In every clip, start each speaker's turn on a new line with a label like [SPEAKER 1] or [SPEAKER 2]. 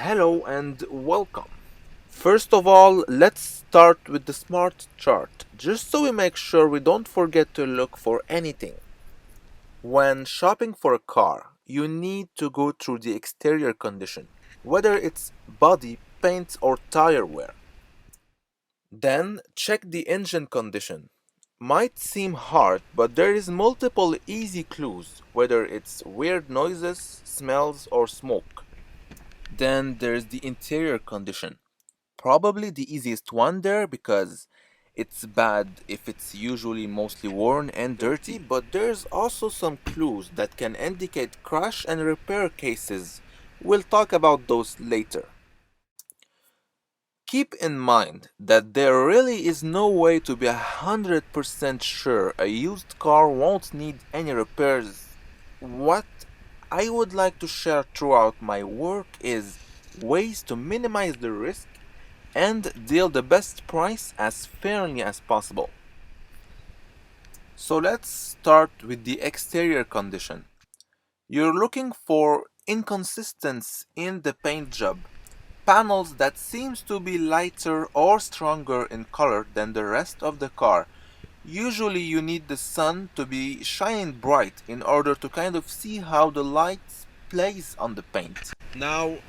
[SPEAKER 1] Hello and welcome. First of all, let's start with the smart chart, just so we make sure we don't forget to look for anything. When shopping for a car, you need to go through the exterior condition, whether it's body, paint, or tire wear. Then check the engine condition. Might seem hard, but there is multiple easy clues, whether it's weird noises, smells, or smoke. Then there's the interior condition. Probably the easiest one there because it's bad if it's usually mostly worn and dirty, but there's also some clues that can indicate crash and repair cases. We'll talk about those later. Keep in mind that there really is no way to be 100% sure a used car won't need any repairs. What I would like to share throughout my work is ways to minimize the risk and deal the best price as fairly as possible. So let's start with the exterior condition. You're looking for inconsistency in the paint job, panels that seems to be lighter or stronger in color than the rest of the car. Usually you need the sun to be shining bright in order to kind of see how the light plays on the paint.
[SPEAKER 2] Now,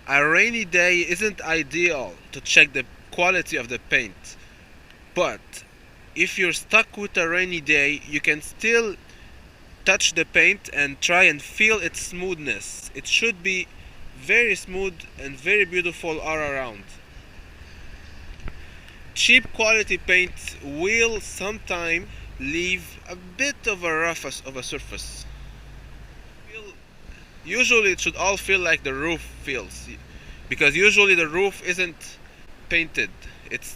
[SPEAKER 2] a rainy day isn't ideal to check the quality of the paint, but if you're stuck with a rainy day, you can still touch the paint and try and feel its smoothness. It should be very smooth and very beautiful all around. Cheap quality paint will sometimes leave a bit of a rough of a surface. Usually it should all feel like the roof feels, because usually the roof isn't painted. It's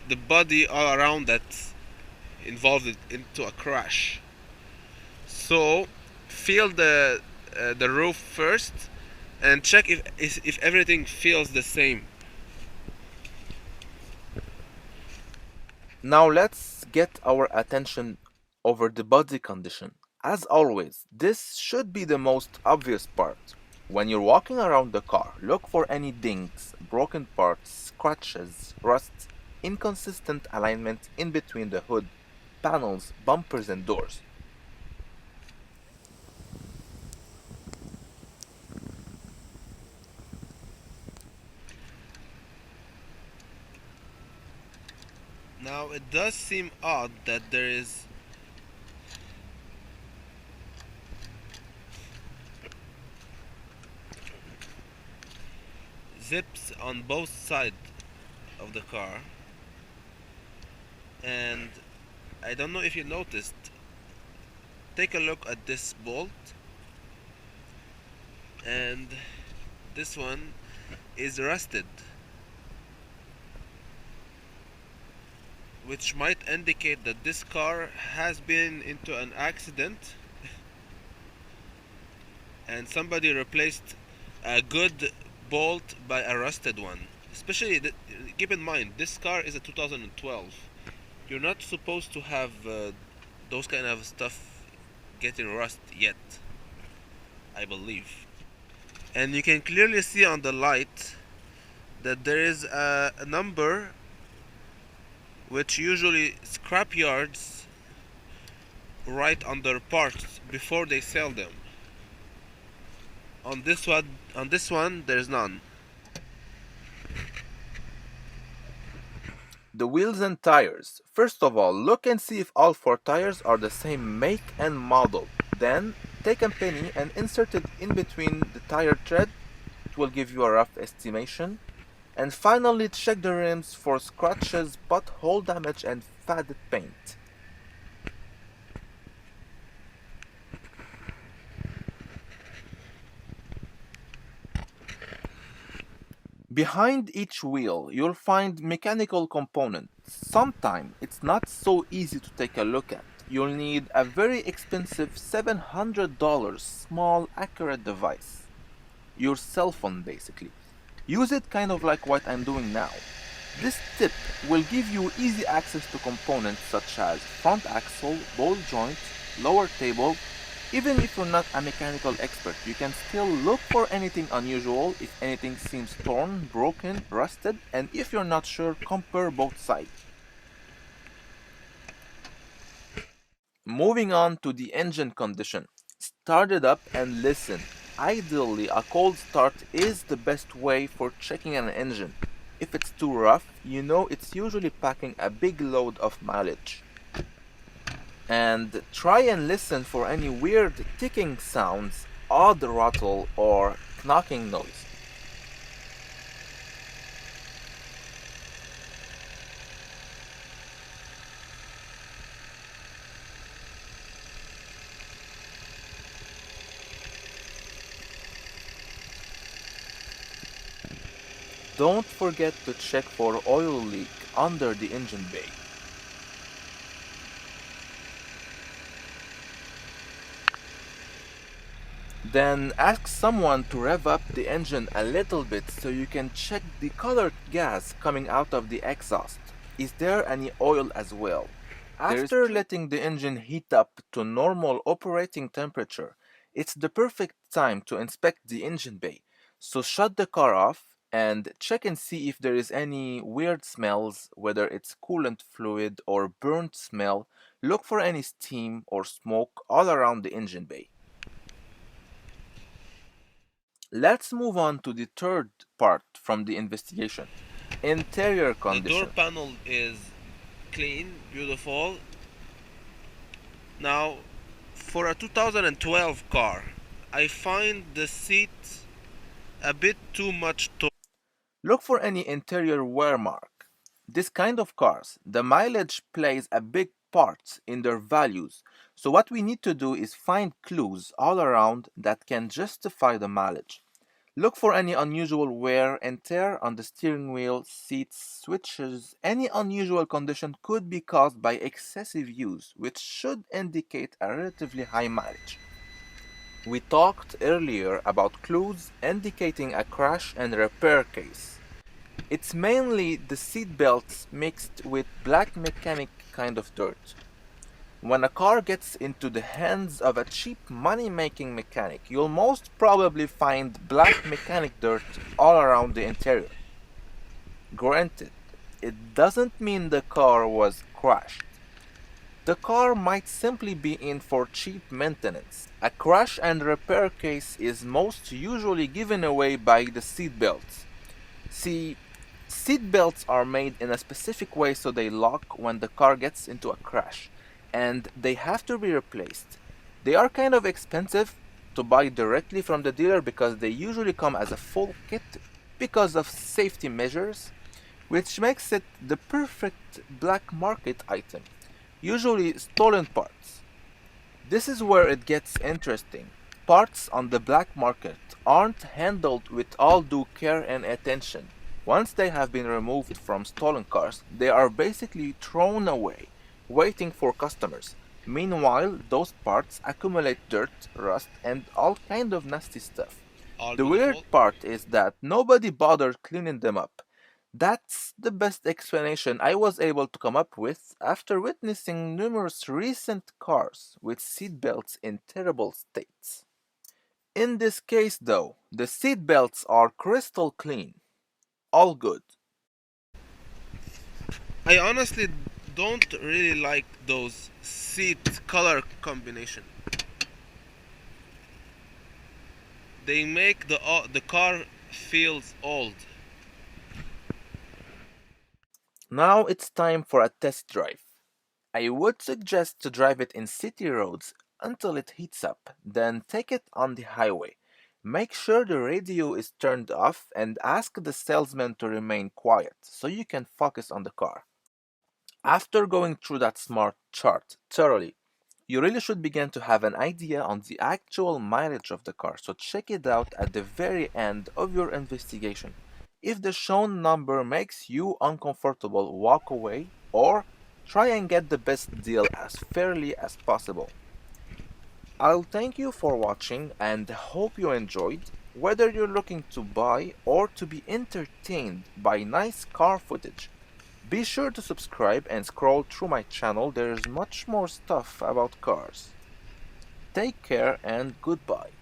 [SPEAKER 2] the body all around that's involved into a crash. So feel the roof first and check if everything feels the same.
[SPEAKER 1] Now let's get our attention over the body condition. As always, this should be the most obvious part. When you're walking around the car, look for any dings, broken parts, scratches, rust, inconsistent alignment in between the hood, panels, bumpers, and doors.
[SPEAKER 2] Now it does seem odd that there is zips on both sides of the car, and I don't know if you noticed. Take a look at this bolt, and this one is rusted, which might indicate that this car has been into an accident and somebody replaced a good bolt by a rusted one. Especially, keep in mind, this car is a 2012. You're not supposed to have those kind of stuff getting rust yet, I believe. And you can clearly see on the light that there is a number which usually scrap yards write on their parts before they sell them. On this one, there's none.
[SPEAKER 1] The wheels and tires. First of all, look and see if all four tires are the same make and model. Then, take a penny and insert it in between the tire tread. It will give you a rough estimation. And finally, check the rims for scratches, pothole damage, and faded paint. Behind each wheel, you'll find mechanical components. Sometimes it's not so easy to take a look at. You'll need a very expensive $700 small accurate device. Your cell phone basically. Use it kind of like what I'm doing now. This tip will give you easy access to components such as front axle, ball joint, lower table, Even if you're not a mechanical expert, you can still look for anything unusual. If anything seems torn, broken, rusted, and if you're not sure, compare both sides. Moving on to the engine condition. Start it up and listen. Ideally, a cold start is the best way for checking an engine. If it's too rough, you know it's usually packing a big load of mileage. And try and listen for any weird ticking sounds, odd rattle, or knocking noise. Don't forget to check for oil leak under the engine bay. Then ask someone to rev up the engine a little bit so you can check the colored gas coming out of the exhaust. Is there any oil as well? After letting the engine heat up to normal operating temperature, it's the perfect time to inspect the engine bay. So shut the car off and check and see if there is any weird smells, whether it's coolant fluid or burnt smell. Look for any steam or smoke all around the engine bay. Let's move on to the third part from the investigation. Interior
[SPEAKER 2] The door
[SPEAKER 1] condition.
[SPEAKER 2] panel is clean, beautiful. Now, for a 2012 car, I find the seat a bit too much to.
[SPEAKER 1] Look for any interior wear mark. This kind of cars, the mileage plays a big part in their values. So what we need to do is find clues all around that can justify the mileage. Look for any unusual wear and tear on the steering wheel, seats, switches. Any unusual condition could be caused by excessive use, which should indicate a relatively high mileage. We talked earlier about clues indicating a crash and repair case. It's mainly the seat belts mixed with black mechanic kind of dirt. When a car gets into the hands of a cheap money-making mechanic, you'll most probably find black mechanic dirt all around the interior. Granted, it doesn't mean the car was crashed. The car might simply be in for cheap maintenance. A crash and repair case is most usually given away by the seat belts. See, seat belts are made in a specific way so they lock when the car gets into a crash, and they have to be replaced. They are kind of expensive to buy directly from the dealer because they usually come as a full kit because of safety measures, which makes it the perfect black market item, usually stolen parts. This is where it gets interesting. Parts on the black market aren't handled with all due care and attention. Once they have been removed from stolen cars, they are basically thrown away, waiting for customers. Meanwhile, those parts accumulate dirt, rust, and all kind of nasty stuff.
[SPEAKER 2] All
[SPEAKER 1] The weird
[SPEAKER 2] beautiful.
[SPEAKER 1] part is that nobody bothered cleaning them up. That's the best explanation I was able to come up with after witnessing numerous recent cars with seatbelts in terrible states. In this case, though, the seatbelts are crystal clean. All good.
[SPEAKER 2] I honestly don't really like those seat color combination. They make the car feels old.
[SPEAKER 1] Now it's time for a test drive. I would suggest to drive it in city roads until it heats up, then take it on the highway. Make sure the radio is turned off and ask the salesman to remain quiet so you can focus on the car. After going through that smart chart thoroughly, you really should begin to have an idea on the actual mileage of the car, so check it out at the very end of your investigation. If the shown number makes you uncomfortable, walk away or try and get the best deal as fairly as possible. I'll thank you for watching and hope you enjoyed. Whether you're looking to buy or to be entertained by nice car footage, be sure to subscribe and scroll through my channel. There's much more stuff about cars. Take care and goodbye.